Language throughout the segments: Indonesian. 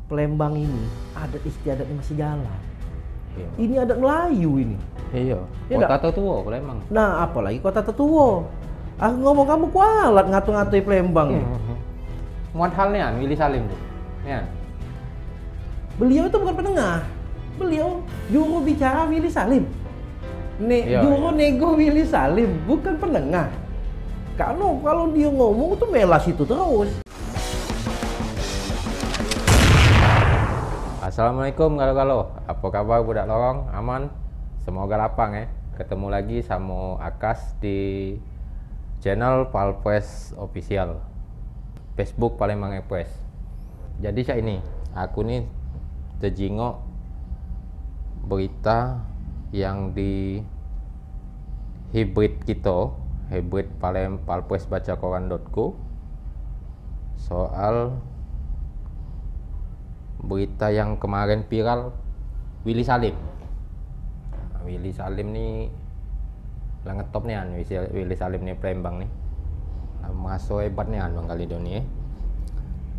Palembang ini adat istiadatnya masih jalan. Iya. Ini adat Melayu ini. Iya. Iya Kota tertua Palembang. Nah, apalagi kota tertua. Aku ngomong kamu kualat ngatu-ngatui Palembang nih. Muat halnya Willy Salim tuh. Ya. Beliau itu bukan penengah. Beliau juru bicara Willy Salim. Iya, Juru iya. nego Willy Salim, bukan penengah. Karena kalau dia ngomong tuh melas itu terus. Assalamualaikum galo-galo. Apa kabar budak lorong? Aman? Semoga lapang ya. Ketemu lagi sama Akas di channel Palpres Official, Facebook Palembang Express. Jadi saya ini, aku nih terjingok berita yang di hybrid kita, hybrid palpresbacakoran.co, soal berita yang kemarin viral Willy Salim. Willy Salim nih lah ngetop nih an, Willy Salim nih Palembang nih. Masuk hebat nih an Bang Kalidoni.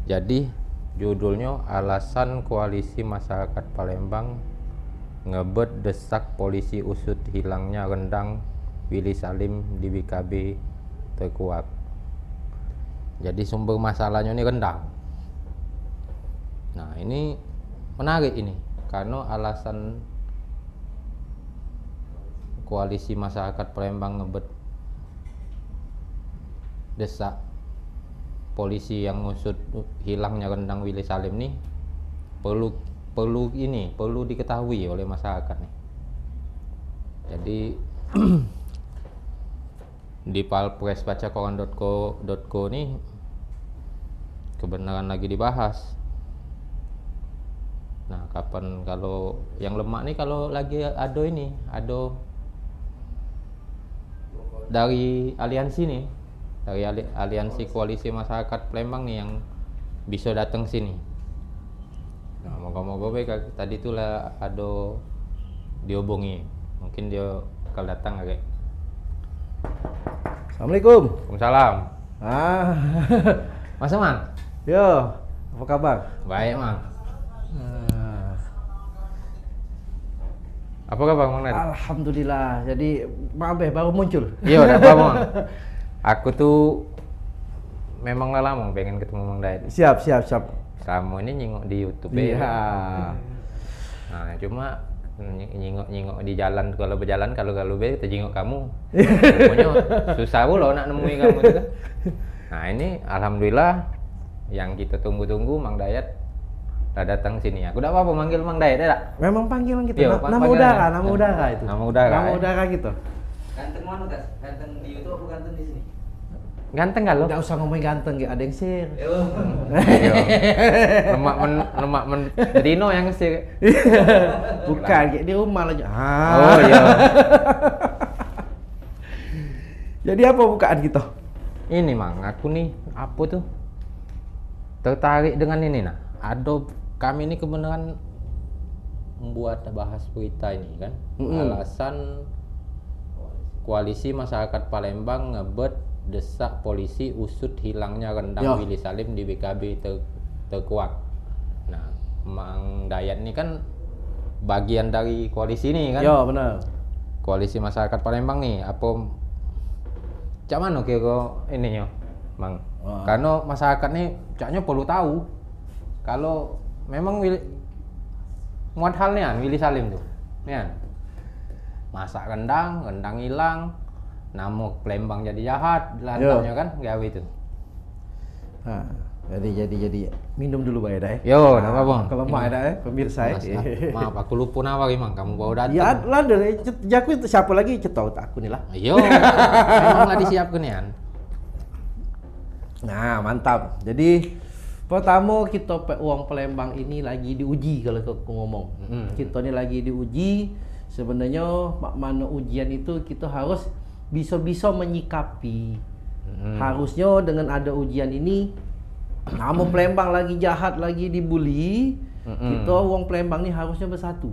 Jadi judulnya alasan koalisi masyarakat Palembang ngebet desak polisi usut hilangnya rendang Willy Salim di BKB terkuak. Jadi sumber masalahnya ini rendang. Nah ini menarik ini karena alasan koalisi masyarakat Palembang ngebet desak polisi yang ngusut hilangnya rendang Willy Salim nih perlu diketahui oleh masyarakat nih. Jadi di palpresbacakoran.co nih kebenaran lagi dibahas. Nah, kapan kalau yang lemak nih kalau lagi ada dari aliansi nih, dari aliansi koalisi masyarakat Palembang nih yang bisa datang sini. Nah, moga-moga baik tadi tuh lah ada dihubungi, mungkin dia bakal datang lagi. Assalamualaikum. Waalaikumsalam. Mas Mang. Yo, apa kabar? Baik Mang. Apa kabar Mang Ned? Alhamdulillah. Jadi maaf baru muncul. Iya, udah apa Mang? Aku tuh memang lama pengen ketemu Mang Dayat. Siap. Selama ini nyingok di YouTube Iya. Nah, cuma nyingok di jalan, kalau berjalan kalau be terjingok kamu. Pokoknya susah loh nak nemui kamu tuh kan. Nah, ini alhamdulillah yang kita tunggu-tunggu Mang Dayat udah datang sini. Aku udah apa manggil Mang Dayat ya, Memang panggilan kita. Yo, nama udara itu. Nama udara. Nama udara gitu. Ganteng mana guys? Ganteng di YouTube apa ganteng di sini? Ganteng kan lo? Enggak usah ngomongin ganteng, ada yang share. Lemak Dino yang sih. Bukan, kayak di rumah aja. Oh iya. Jadi apa bukaan kita? Ini Mang, aku nih apa tuh tertarik dengan ini nah. Kami ini kebenaran membuat bahas berita ini kan. Alasan koalisi masyarakat Palembang ngebet desak polisi usut hilangnya rendang Willy Salim di BKB terkuak. Nah, Mang Dayat ini kan bagian dari koalisi ini kan? Ya benar. Koalisi masyarakat Palembang nih, apa cak mana kira ininya, Mang? Karena masyarakat nih caknya perlu tahu kalau memang muat halnya Willy Salim tuh, ya. Masak rendang hilang. Nama Palembang jadi jahat, lantangnya kan gawe itu. Nah, jadi minum dulu Pak Eda ya. Yo, enggak apa-apa. Kalau Pak Eda ya, pemirsa ya. Maaf, aku lupa nama Mang, kamu baru datang. Ya, lah dari jaku itu siapa lagi cetau aku nih lah. Yo, memang lah disiapkan ya. Nah, mantap. Jadi pertama kita uang Palembang ini lagi diuji kalau aku ngomong. Kita ini lagi diuji. Sebenarnya mana ujian itu kita harus bisa menyikapi. Harusnya dengan ada ujian ini, namun Palembang lagi jahat, lagi dibully, kita wong Palembang ini harusnya bersatu.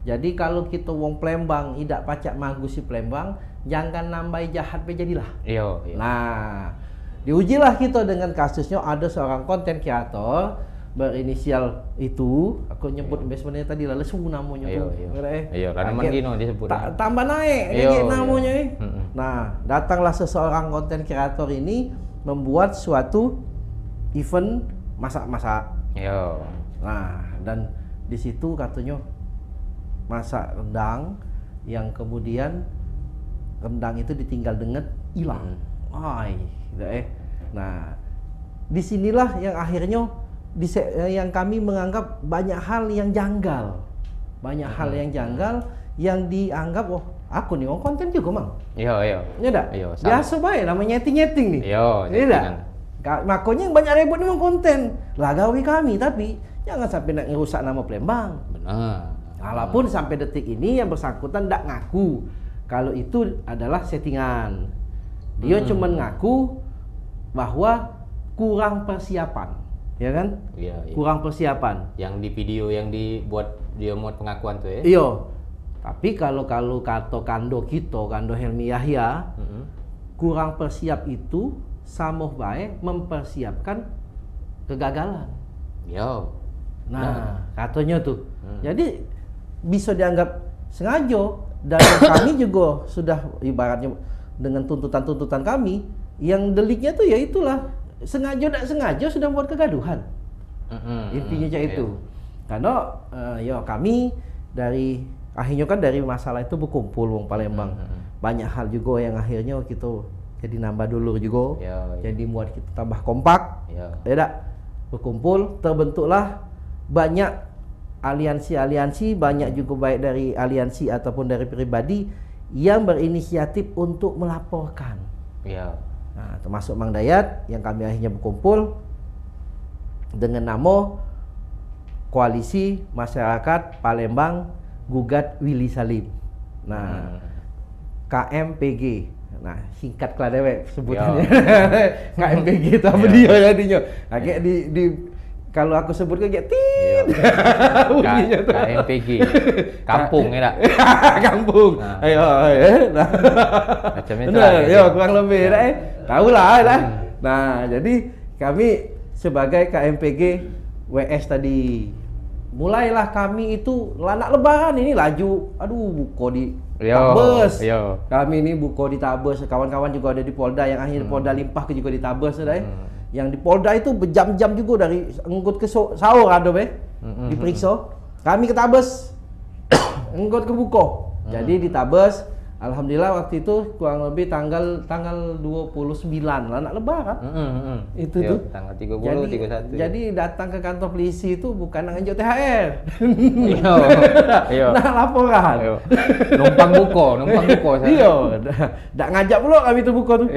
Jadi kalau kita wong Palembang tidak pacak magusi Palembang, jangan nambah jahat jadilah. Iya. Nah, diujilah kita dengan kasusnya ada seorang konten kreator berinisial itu, aku nyebut investmentnya tadi lah lesu namanya Iya, tuh. iya. Kira, Iya, karena kaget. Mangino disebut. Tambah naik Iya, kayak iya. namanya. Mm-mm. Nah, datanglah seseorang konten kreator ini membuat suatu event masak-masak. Iya. Nah, dan di situ katanya masak rendang yang kemudian rendang itu ditinggal dengan hilang. Ay, nah, disinilah yang akhirnya yang kami menganggap banyak hal yang janggal, yang dianggap aku nih konten juga mang. Iya, iya. Ya dah. Iya, sama. Biasa baik namanya nyeting nih. Iya, Ya dah. nyetingan. Makanya yang banyak ribut memang konten lagawi kami, tapi jangan sampai nak ngerusak nama Palembang. Benar. Walaupun sampai detik ini yang bersangkutan tidak ngaku kalau itu adalah settingan. Dia cuma ngaku bahwa kurang persiapan, ya kan? Iya, iya. Kurang persiapan. Yang di video yang dibuat dia muat pengakuan tuh ya. Iya. Tapi kalau kata kando Helmi Yahya, kurang persiap itu sama baik mempersiapkan kegagalan. Iya. Nah, katanya tuh. Jadi bisa dianggap sengaja, dan kami juga sudah ibaratnya dengan tuntutan-tuntutan kami yang deliknya tuh ya itulah sengaja tidak sengaja sudah membuat kegaduhan. Intinya kayak itu. Karena ya kami dari akhirnya kan dari masalah itu berkumpul wong Palembang. Banyak hal juga yang akhirnya kita jadi nambah dulu juga. Iya, iya. Jadi buat kita tambah kompak. Iya. Ya tak? Berkumpul, terbentuklah banyak aliansi-aliansi, banyak juga baik dari aliansi ataupun dari pribadi yang berinisiatif untuk melaporkan. Iya. Nah, termasuk Mang Dayat yang kami akhirnya berkumpul dengan nama Koalisi Masyarakat Palembang Gugat Willy Salim. Nah, KMPG. Nah, singkat lah dewek sebutannya. KMPG itu apa dia jadinya. Nah, kayak di kalau aku sebut kayak tit. Bunyinya tuh. KMPG. Kampung ya tak? Kampung. Nah. Ayo. Nah. Macam itu Benar, lah, ya gitu. kurang lebih dah. Tahu lah dah. Nah, jadi kami sebagai KMPG WS tadi mulailah kami itu lanak lebaran ini laju, aduh buko di Tabes. Kami ini buko di Tabes, kawan-kawan juga ada di Polda yang akhirnya Polda limpah ke juga di Tabes dah. Yang di Polda itu berjam-jam juga dari enggut ke sahur ada diperiksa. Kami ke Tabes, enggut ke buko. Jadi di Tabes, alhamdulillah waktu itu kurang lebih tanggal 29 anak lebaran. Itu tuh tanggal 30, 31. Jadi datang ke kantor polisi itu bukan nganjuk THR. Iya. Nah, laporan. Iya. Numpang buko saya. Iya, dak ngajak pula kami tuh buko tuh.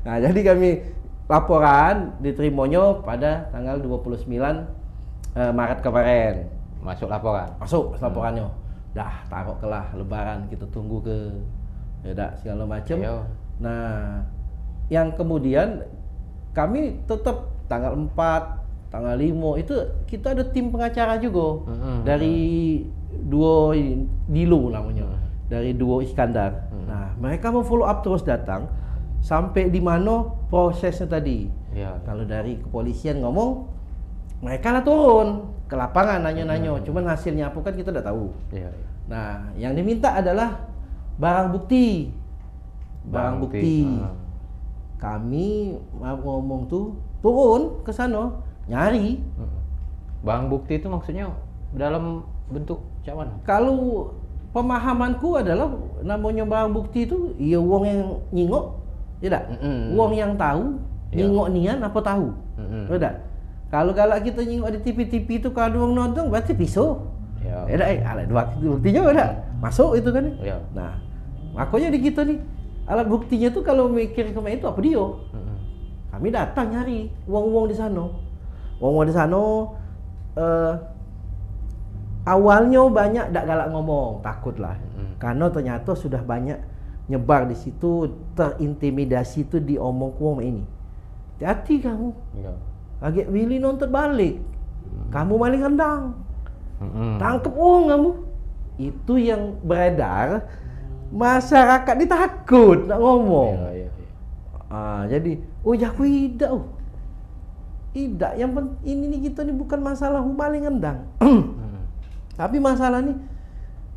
Nah, jadi kami laporan diterimanya pada tanggal 29 Maret kemarin. Masuk laporan. Masuk laporannya. Dah taruh kelah lebaran kita tunggu ke ya dak segala macam. Iya. Nah, yang kemudian kami tetap tanggal 4, tanggal 5 itu kita ada tim pengacara juga dari duo Dilo namanya. Dari duo Iskandar. Nah, mereka mau follow up terus datang sampai di mana prosesnya tadi. Iya. Kalau dari kepolisian ngomong mereka lah turun ke lapangan nanya-nanya, cuman hasilnya apa kan kita udah tahu. Iya. Nah, yang diminta adalah barang bukti. Barang bukti. Kami ngomong tuh turun ke sana nyari. Barang bukti itu maksudnya dalam bentuk cawan. Kalau pemahamanku adalah namanya barang bukti itu ya uang yang nyingok, ya tak? Uang yang tahu, nyingok nian apa tahu, ya tak? Kalau kita nyingok di TV-TV itu kalau orang nonton berarti pisau. Ya dah, alat buktinya udah masuk itu kan. Ya. Nah, makanya di kita nih alat buktinya tuh kalau mikir kemarin itu apa dia? Kami datang nyari uang-uang di sana. Uang-uang di sana awalnya banyak dak galak ngomong, takut lah. Karena ternyata sudah banyak nyebar di situ, terintimidasi itu diomong kuom ini. Hati-hati kamu. Iya. Lagi Willy nonton balik. Kamu maling rendang. Tangkep uang kamu. Itu yang beredar. Masyarakat ditakut nak ngomong. Iya. Jadi, oh ya aku tidak. Tidak, ini nih kita nih bukan masalah maling ngendang. Tapi masalah nih,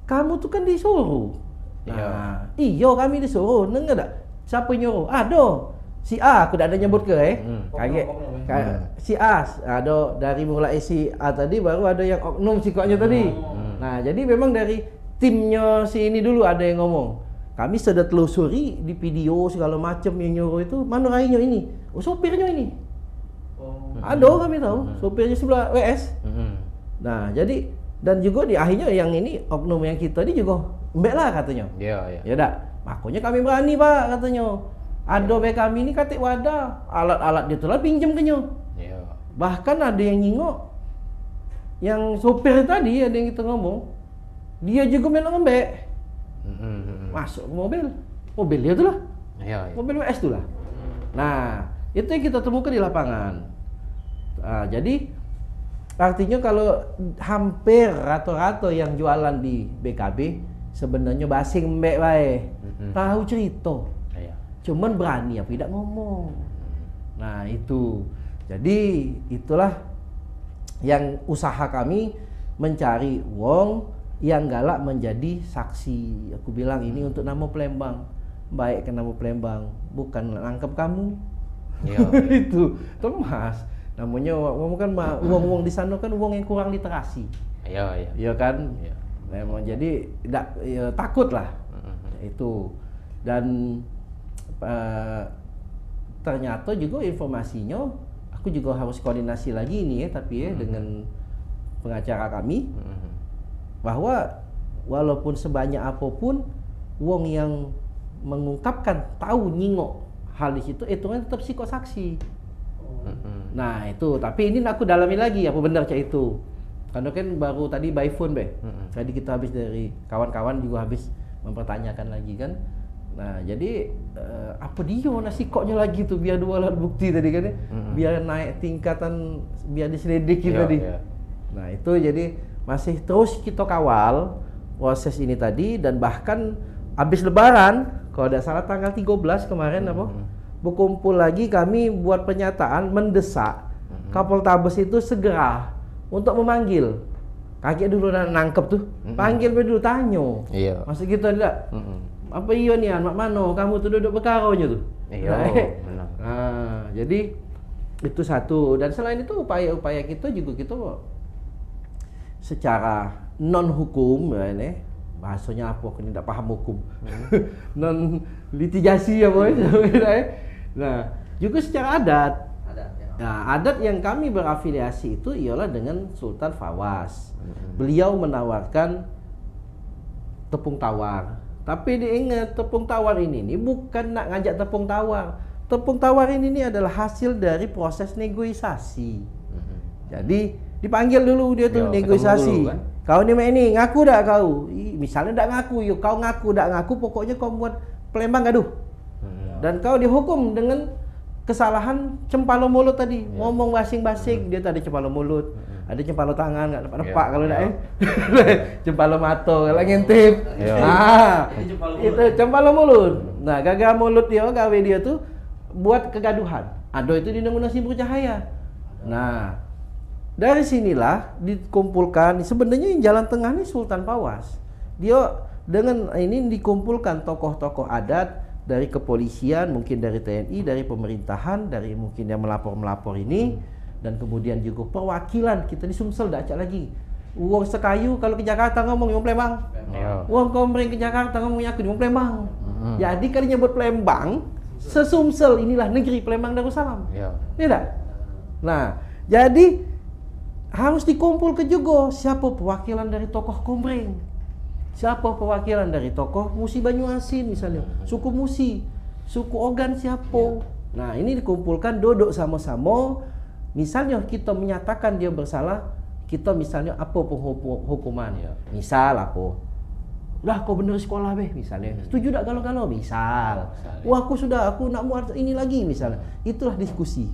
kamu tuh kan disuruh. Nah, iyo kami disuruh, nengah tak? Siapa nyuruh? Ada. Si A, aku tak ada nyebut ke kaget. Si A, ada dari mulai si A tadi, baru ada yang oknum sikoknya tadi. Nah, jadi memang dari timnya si ini dulu ada yang ngomong. Kami sudah telusuri di video segala macam yang nyuruh itu, mana rainya ini? Oh, sopirnya ini. Ada kami tahu, sopirnya sebelah WS. Nah, jadi dan juga di akhirnya yang ini oknum yang kita ini juga mbek lah katanya. Iya. Ya dak. Makanya kami berani Pak katanya. Ada be kami ini katik wadah, alat-alat dia telah pinjam ke nyo. Iya. Bahkan ada yang nyingok. Yang sopir tadi ada yang kita ngomong, dia juga melok ngembek. Masuk ke mobil dia tu lah. Iya. Mobil WS tu lah. Nah, itu yang kita temukan di lapangan. Jadi artinya kalau hampir rata-rata yang jualan di BKB sebenarnya basing mbek bae. Tahu cerita. Iya. Cuman berani apa tidak ngomong. Nah, itu. Jadi itulah yang usaha kami mencari wong yang galak menjadi saksi. Aku bilang ini untuk nama Palembang. Baik ke nama Palembang, bukan nangkep kamu. Iya. Itu Thomas. Namanya kan uang-uang di sana kan uang yang kurang literasi. Iya. Iya kan? Iya. Memang jadi takut lah. Itu. Dan ternyata juga informasinya aku juga harus koordinasi lagi nih tapi dengan pengacara kami bahwa walaupun sebanyak apapun wong yang mengungkapkan tahu nyingok hal di situ itu kan tetap psikosaksi. Nah itu, tapi ini aku dalami lagi apa benar cak itu. Karena kan baru tadi by phone tadi kita habis dari kawan-kawan juga habis mempertanyakan lagi kan. Nah jadi apa dia nasi koknya lagi tuh biar dua alat bukti tadi kan ya, biar naik tingkatan, biar diselidiki tadi. Nah itu jadi masih terus kita kawal proses ini tadi dan bahkan habis Lebaran kalau tidak salah tanggal 13 kemarin berkumpul lagi kami buat pernyataan mendesak Kapoltabes itu segera untuk memanggil. Kakek dulu nangkep tuh, panggil dulu tanya. Iya. Maksud kita tidak? Apa iya nih anak mano kamu tuh duduk perkaranya tuh. Iya, benar. Nah, jadi itu satu dan selain itu upaya-upaya kita juga kita secara non hukum ya ini bahasanya apa aku tidak paham hukum. Non litigasi ya boy. Nah, juga secara adat. Nah, adat yang kami berafiliasi itu ialah dengan Sultan Fawaz. Beliau menawarkan tepung tawar. Tapi diingat tepung tawar ini bukan nak ngajak tepung tawar. Tepung tawar ini adalah hasil dari proses negosiasi. Jadi dipanggil dulu dia tuh negosiasi. Dulu, kan? Kau ini ngaku tak kau? Misalnya tak ngaku, yuk kau ngaku tak ngaku, pokoknya kau buat Palembang gaduh. Dan kau dihukum dengan kesalahan cempalo mulut tadi, ngomong basing-basing. Dia tadi cempalo mulut, ada cempalo tangan nggak dapat kalau tidak cempalo mata kalau ngintip. Nah, itu cempalo mulut. Nah, gagal mulut dia, gawe dia tuh buat kegaduhan. Ada itu di Undang-Undang Sibuk Cahaya. Nah, dari sinilah dikumpulkan sebenarnya yang jalan tengah ini Sultan Fawaz. Dia dengan ini dikumpulkan tokoh-tokoh adat dari kepolisian, mungkin dari TNI, dari pemerintahan, dari mungkin yang melapor-melapor ini, dan kemudian juga perwakilan kita di Sumsel dah acak lagi. Uang sekayu kalau ke Jakarta ngomong di Palembang. Uang komering ke Jakarta ngomongnya aku di Palembang. Jadi kalau nyebut Palembang, sesumsel inilah negeri Palembang Darussalam. Tidak? Nah, jadi harus dikumpul ke juga siapa perwakilan dari tokoh komering. Siapa perwakilan dari tokoh Musi Banyuasin misalnya, suku Musi, suku Ogan siapa. Nah, ini dikumpulkan duduk sama-sama. Misalnya kita menyatakan dia bersalah, kita misalnya apa hukuman? Misal apa? Lah kau bener sekolah beh misalnya. Setuju tak kalau misal. Wah aku nak muat ini lagi misalnya. Itulah diskusi.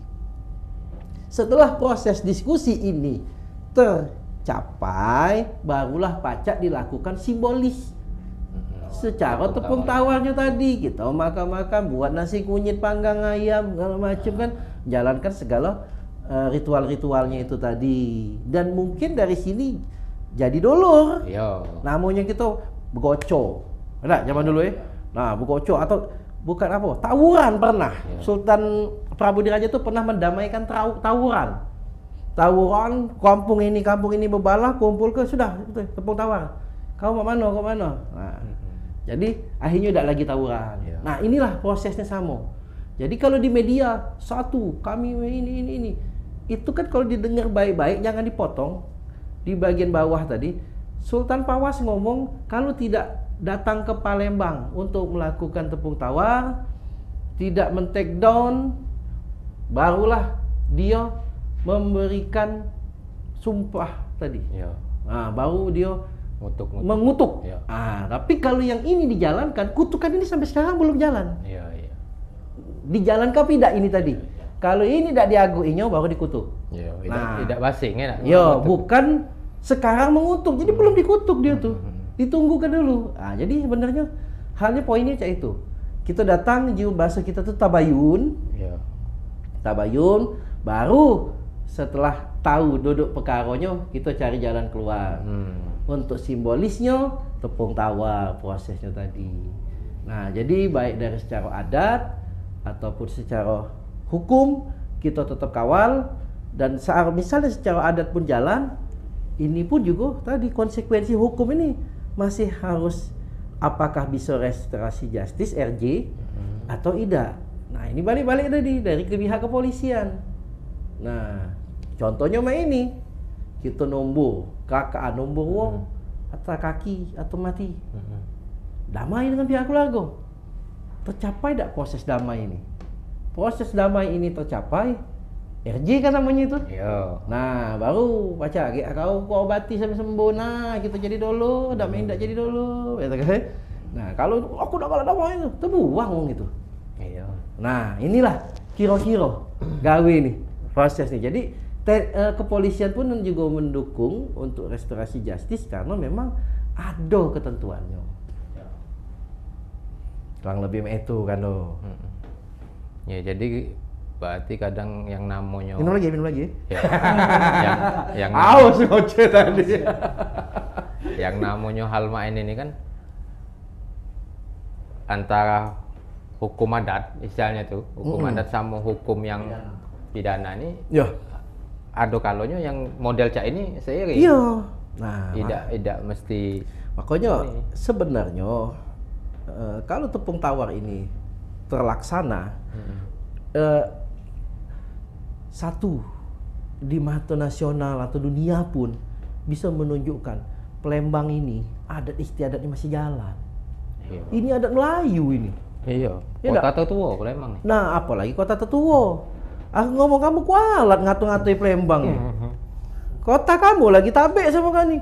Setelah proses diskusi ini tercapai, barulah pacak dilakukan simbolis. Secara tepung tawarnya tadi kita makan-makan, buat nasi kunyit panggang ayam segala macam kan, jalankan segala ritual-ritualnya itu tadi, dan mungkin dari sini jadi dulur. Iya. Namanya kita begoco, ada zaman dulu ya. Nah, begoco atau bukan apa, tawuran pernah. Iya. Sultan Prabu Diraja itu pernah mendamaikan tawuran. Tawuran kampung ini bebalah, kumpul ke sudah itu tepung tawar. Kau mau mana? Kau mana? Nah, jadi akhirnya tidak lagi tawuran. Iya. Nah, inilah prosesnya sama. Jadi kalau di media satu kami ini itu kan kalau didengar baik-baik jangan dipotong. Di bagian bawah tadi Sultan Pawas ngomong kalau tidak datang ke Palembang untuk melakukan tepung tawar, tidak men-take down, barulah dia memberikan sumpah tadi. Iya. Nah, baru dia mengutuk. Iya. Tapi kalau yang ini dijalankan, kutukan ini sampai sekarang belum jalan. Iya, iya. Dijalankan tidak ini tadi. Kalau ini tidak diaguinya baru dikutuk. Iya, Nah. tidak basing ya. Yo, bukan sekarang mengutuk. Jadi belum dikutuk dia tuh. Ditunggukan dulu. Jadi sebenarnya halnya poinnya cak itu. Kita datang di bahasa kita tuh tabayun. Iya. Tabayun baru setelah tahu duduk perkaranya kita cari jalan keluar. Untuk simbolisnya tepung tawar prosesnya tadi. Nah, jadi baik dari secara adat ataupun secara hukum kita tetap kawal, dan misalnya secara adat pun jalan, ini pun juga tadi konsekuensi hukum ini masih harus apakah bisa restorasi justice RJ atau tidak. Nah, ini balik-balik tadi dari pihak kepolisian. Nah, contohnya ini kita nombor kakak nombor wong atau kaki atau mati. Damai dengan pihak keluarga. Tercapai tidak proses damai ini? Proses damai ini tercapai, RJ kan namanya itu. Iya. Nah, baru baca, kau obati sampai sembuh. Nah, kita jadi dulu, damai tidak jadi dulu. Nah, kalau aku udah kalah damai itu, terbuang wong itu. Iya. Nah, inilah kira-kira gawe nih proses nih. Jadi kepolisian pun juga mendukung untuk restorasi justice karena memang ada ketentuannya. Kurang lebih itu kan lo. Ya, jadi berarti kadang yang namanya Minum lagi. Ya, yang Aus ngoceh tadi. yang namanya hal main ini kan antara hukum adat istilahnya tuh, hukum adat sama hukum yang pidana ini. Ya. Ada kalonya yang model cak ini seiring. Iya. Nah, tidak mesti. makanya sebenarnya kalau tepung tawar ini terlaksana, satu di mata nasional atau dunia pun bisa menunjukkan Palembang ini adat istiadatnya masih jalan. Iya. Ini adat Melayu ini. Iya. Ya Kota tertua Palembang nih. Nah, apalagi kota tertua. Aku ngomong kamu kualat ngatu-ngatui Palembang nih. Kota kamu lagi tabek sama kan nih.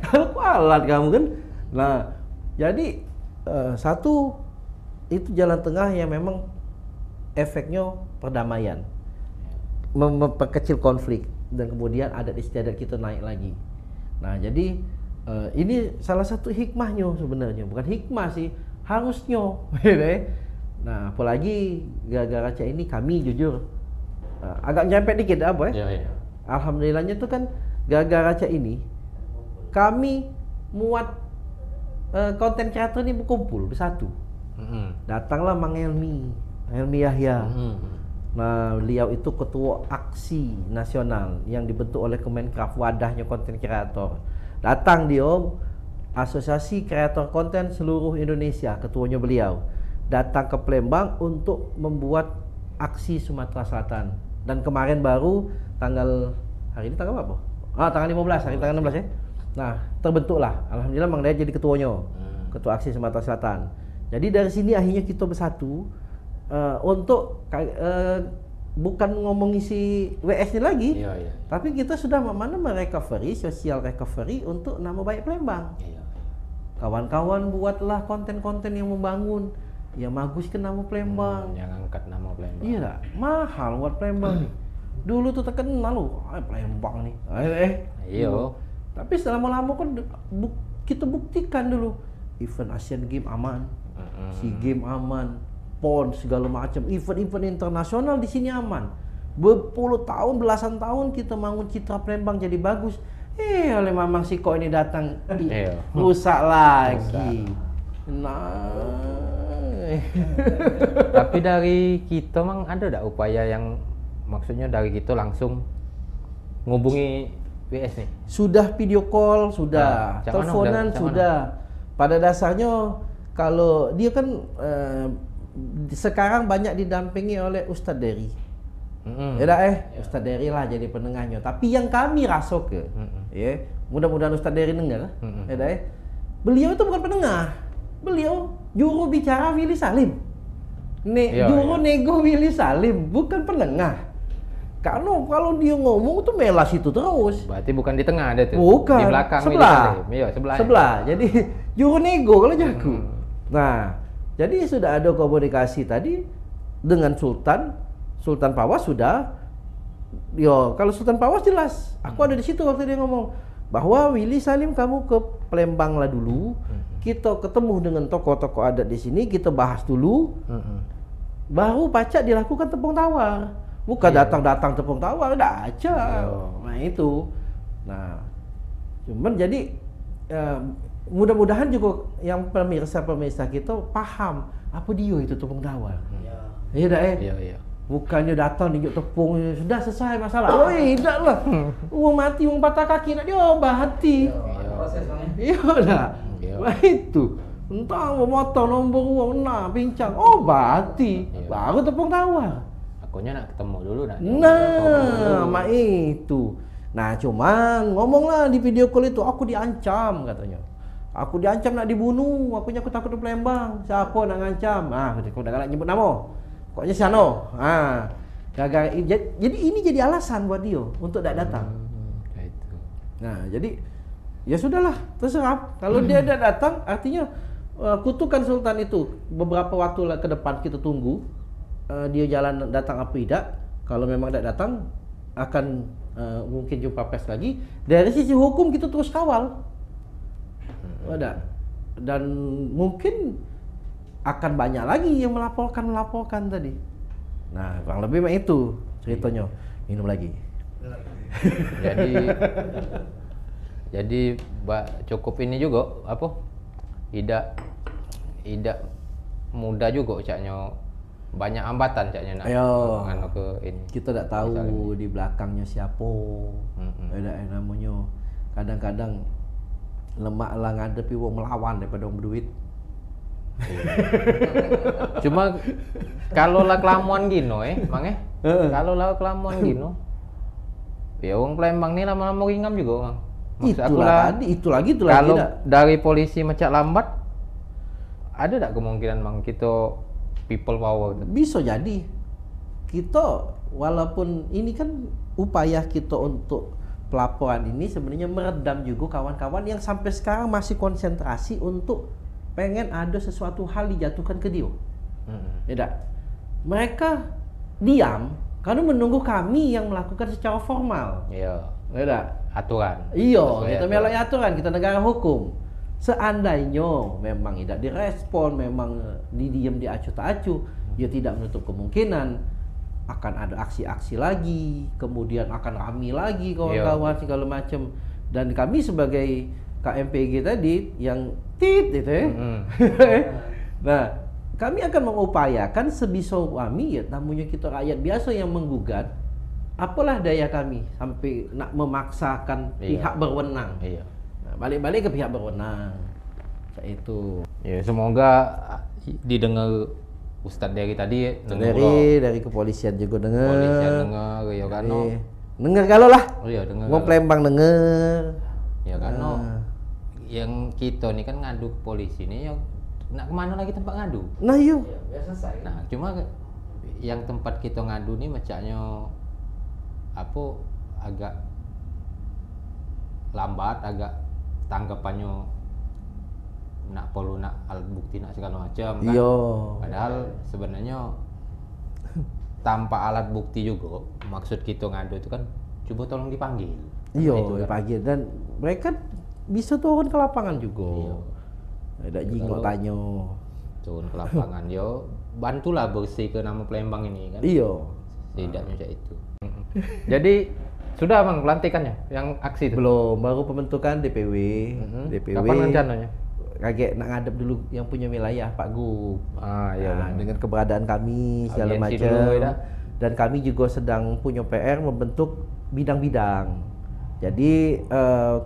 Kalau kualat kamu kan. Nah, jadi satu itu jalan tengah yang memang efeknya perdamaian, memperkecil konflik, dan kemudian adat istiadat kita naik lagi. Nah, jadi ini salah satu hikmahnya sebenarnya, bukan hikmah sih, harusnya. Nah, apalagi gara-gara cak ini kami jujur agak nyempet dikit apa ya? Iya. Alhamdulillahnya tuh kan gara-gara cak ini kami muat konten kreator ini berkumpul bersatu. Datanglah Mang Helmi Yahya. Nah, beliau itu ketua aksi nasional yang dibentuk oleh Kemenkraf, wadahnya konten kreator. Datang dia, Asosiasi Kreator Konten Seluruh Indonesia, ketuanya beliau. Datang ke Palembang untuk membuat aksi Sumatera Selatan. Dan kemarin baru hari ini tanggal apa? Tanggal 15, hari tanggal 16 ya. Nah, terbentuklah. Alhamdulillah Mang Dayat jadi ketuanya. Ketua aksi Sumatera Selatan. Jadi dari sini akhirnya kita bersatu untuk bukan ngomong isi WS ini lagi, tapi kita sudah mana merecovery, social recovery untuk nama baik Palembang. Kawan-kawan buatlah konten-konten yang membangun, yang baguskan nama Palembang, yang angkat nama Palembang. Iya, mahal buat Palembang nih. Dulu tuh terkenal loh, Palembang nih. Iya. Tapi selama-lama kan kita buktikan dulu, event Asian Games aman, SEA Games aman, PON segala macam, event-event internasional di sini aman. Berpuluh tahun, belasan tahun kita bangun citra Palembang jadi bagus. Oleh Mamang Siko ini datang, rusak lagi. Nah, Tapi dari kita mang ada tak upaya yang maksudnya dari kita langsung ngubungi WS nih? sudah video call, sudah Cak teleponan, mana? sudah. Pada dasarnya kalau dia kan sekarang banyak didampingi oleh Ustadz Dery. Ya dah Ustadz Dery lah jadi penengahnya. Tapi yang kami rasa ya, mudah-mudahan Ustadz Dery dengar. Ya dah beliau itu bukan penengah. Beliau juru bicara Willy Salim. Juru nego Willy Salim, bukan penengah. Karena kalau dia ngomong tuh melas itu terus. Berarti bukan di tengah ada tuh. Bukan. Di belakang sebelah. Iya, Sebelah. Jadi juru nego kalau jago. Nah, jadi sudah ada komunikasi tadi dengan Sultan Pawas sudah. Kalau Sultan Pawas jelas. Aku ada di situ waktu dia ngomong bahwa Willy Salim kamu ke Palembang lah dulu. Kita ketemu dengan tokoh-tokoh adat di sini, kita bahas dulu. Baru pacak dilakukan tepung tawar. Bukan datang-datang tepung tawar, udah aja. Nah itu. Nah, cuman jadi mudah-mudahan juga yang pemirsa kita paham apa dia itu tepung tawar. Iya dah Iya. Bukannya datang tunjuk tepung sudah selesai masalah. Tidak lah. Uang mati, uang patah kaki nak diobati. Proses bang. Iya dah. Nah itu. Entah mau motong nombor uang, nah bincang, obati. Baru tepung tawar. Akunya nak ketemu dulu nak. Nah, mak itu. Nah, cuman ngomonglah di video call itu, aku diancam katanya. Aku diancam nak dibunuh, aku takut di Palembang. Siapa nak ngancam? Aku dah galak nyebut nama. Pokoknya Siano. Gara-gara jadi ini jadi alasan buat dia untuk tak datang. Itu. Nah, jadi ya sudahlah, terserah. Kalau dia tidak datang, artinya kutukan Sultan itu beberapa waktu ke depan kita tunggu. Dia jalan datang apa tidak. Kalau memang tidak datang, akan mungkin jumpa pers lagi. Dari sisi hukum kita terus kawal. Ada. Dan mungkin akan banyak lagi yang melaporkan tadi. Nah, kurang lebih memang itu ceritanya. Minum lagi. Jadi cukup ini juga apa? Tidak mudah juga caknya, banyak hambatan caknya nak nganu ke ini. Kita tak tahu di belakangnya siapa. Ada namanya. Kadang-kadang lemak lah ngadepi wong melawan daripada wong berduit. Cuma kalau lah kelamuan gino kalau lah kelamuan gino, ya wong Palembang nih lama-lama ringam juga bang. Itu lagi. Kalau dari polisi macak lambat, ada tak kemungkinan bang kita people power? Bisa jadi. Kita walaupun ini kan upaya kita untuk pelaporan ini sebenarnya meredam juga kawan-kawan yang sampai sekarang masih konsentrasi untuk pengen ada sesuatu hal dijatuhkan ke dia. Tidak. Mereka diam karena menunggu kami yang melakukan secara formal. Iya. Tidak. Aturan. Iya, kita melak aturan, kita negara hukum. Seandainya memang tidak direspon, memang didiam diacuh tak acuh, ya tidak menutup kemungkinan akan ada aksi-aksi lagi, kemudian akan rame lagi kawan-kawan segala macam. Dan kami sebagai KMPG tadi yang itu ya. Nah, kami akan mengupayakan sebisa kami ya, namanya kita rakyat biasa yang menggugat, apalah daya kami sampai nak memaksakan pihak berwenang. Nah, balik-balik ke pihak berwenang. Itu. Ya, semoga didengar Ustadz Dery tadi dari kepolisian juga dengar. Kepolisian dengar ya kan. Dengar kalau lah. Iya, dengar. Mau Palembang dengar. Ya kan. Yang kita nih kan ngadu ke polisi nih, yang nak kemana lagi tempat ngadu? Nah iya. Biar selesai. Nah, cuma yang tempat kita ngadu nih macamnya apa agak lambat, agak tanggapannya nak perlu nak alat bukti nak segala macam kan. Iya. Padahal sebenarnya tanpa alat bukti juga maksud kita ngadu itu kan coba tolong dipanggil. Iya, Kan? dipanggil dan mereka bisa turun ke lapangan juga. Ada jingok tanya. Turun ke lapangan yo, bantulah bersih ke nama Palembang ini kan. Iya. setidaknya kayak itu. Jadi sudah bang pelantikannya yang aksi itu? Belum, baru pembentukan DPW. DPW. Kapan rencananya? Kaget nak ngadep dulu yang punya wilayah Pak Gub. Iya. Nah, dengan keberadaan kami segala Audiensi macam. dulu, ya. Dan kami juga sedang punya PR membentuk bidang-bidang. Jadi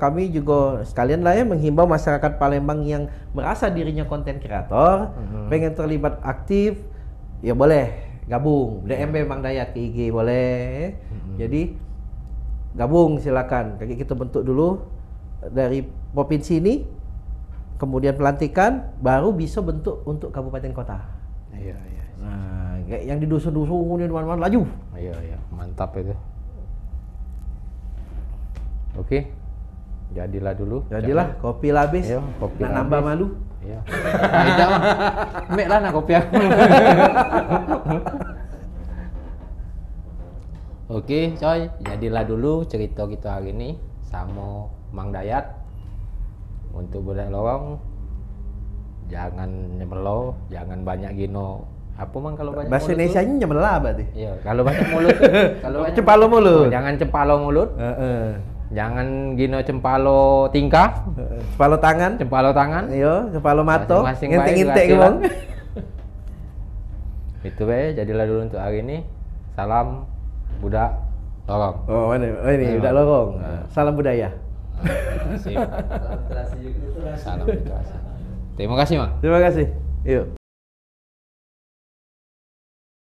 kami juga sekalian lah ya menghimbau masyarakat Palembang yang merasa dirinya konten kreator, pengen terlibat aktif, ya boleh gabung DMB Mang Dayat ke IG boleh. Jadi gabung silakan. Kita bentuk dulu dari provinsi ini, kemudian pelantikan, baru bisa bentuk untuk kabupaten kota. Iya. Nah, kayak yang di dusun-dusun di mana-mana laju. Iya, mantap itu. Oke, jadilah dulu. Jadilah, kopi lah habis. Iya, kopi nak nambah habis. malu. Iya. Tidak bang, mek lah nak kopi aku. Oke, coy, jadilah dulu cerita kita hari ini sama Mang Dayat. Untuk budak lorong, jangan nyemelo, jangan banyak gino. Apa mang kalau banyak Bahasa mulut Indonesia nya nyemelah berarti. Iya, kalau banyak mulut, kalau banyak Cepalo mulut. jangan cepalo mulut, jangan gino cempalo tingkah, Cepalo tangan. cempalo tangan. Iya, cepalo mato. Masing-masing Ngintek-ngintek baik, bang. Itu jadilah dulu untuk hari ini. Salam budak lorong. Oh, mana? Oh, ini udah lorong. Salam budaya. Sip. Salam terasi juga. Salam literasi. Terima kasih, Mang. Terima kasih. Yuk.